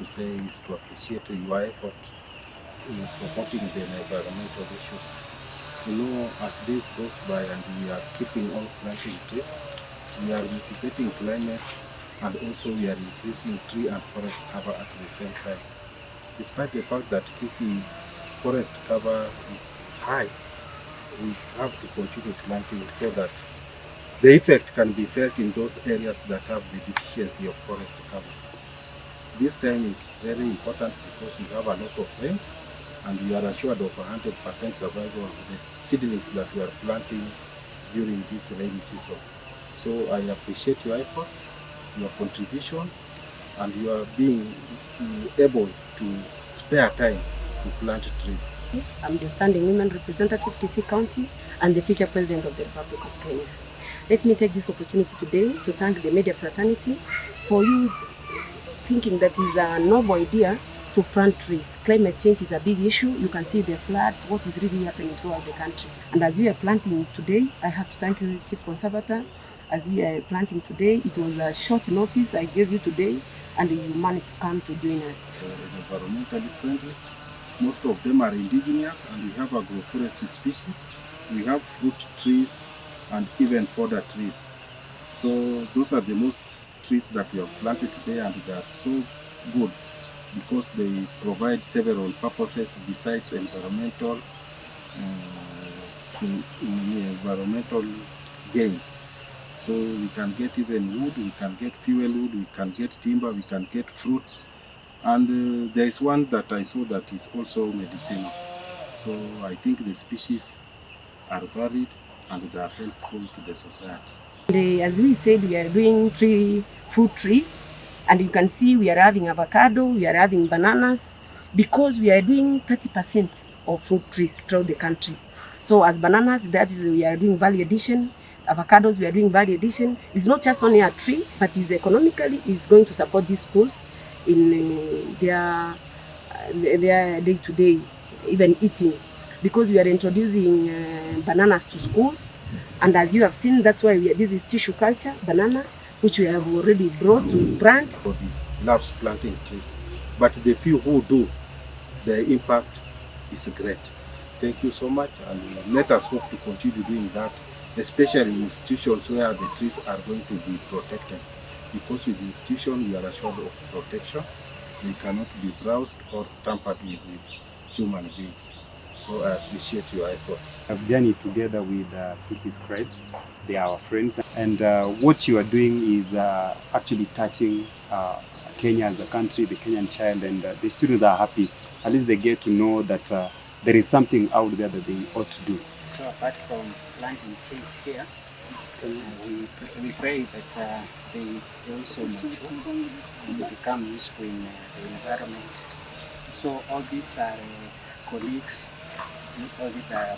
to say is to appreciate your effort in promoting the environmental issues. You know, as days goes by and we are keeping on planting trees, we are mitigating climate and also we are increasing tree and forest cover at the same time. Despite the fact that Kisii forest cover is high, we have to continue planting so that the effect can be felt in those areas that have the deficiency of forest cover. This time is very important because we have a lot of rains and we are assured of 100% survival of the seedlings that we are planting during this rainy season. So I appreciate your efforts, your contribution, and you are being able to spare time to plant trees. I'm the Standing Women Representative, Kisii County, and the future President of the Republic of Kenya. Let me take this opportunity today to thank the media fraternity for you thinking that is a noble idea to plant trees. Climate change is a big issue. You can see the floods, what is really happening throughout the country. And as we are planting today, I have to thank you, Chief Conservator. As we are planting today, it was a short notice I gave you today, and you managed to come to join us. Environmentally friendly. Most of them are indigenous, and we have agroforestry species. We have fruit trees and even fodder trees. So those are the most trees that we have planted today, and they are so good because they provide several purposes besides environmental gains. So we can get even wood, we can get fuel wood, we can get timber, we can get fruits. And there is one that I saw that is also medicinal. So I think the species are varied and they are helpful to the society. As we said, we are doing fruit trees, and you can see we are having avocado, we are having bananas, because we are doing 30% of fruit trees throughout the country. So as bananas, that is, we are doing value addition. Avocados, we are doing value addition. It's not just only a tree, but is economically is going to support these schools in their day-to-day, even eating, because we are introducing bananas to schools. And as you have seen, that's why this is tissue culture banana, which we have already brought to plant. Everybody loves planting trees, but the few who do, the impact is great. Thank you so much, and let us hope to continue doing that, especially in institutions where the trees are going to be protected. Because with the institution, we are assured of protection. They cannot be browsed or tampered with human beings. So I appreciate your efforts. I've journeyed together with Kisii Scribes. They are our friends, and what you are doing is actually touching Kenya as a country, the Kenyan child, and the students are happy. At least they get to know that there is something out there that they ought to do. So apart from planting trees here, we pray that they also mature and they become useful in the environment. So all these are colleagues, all these are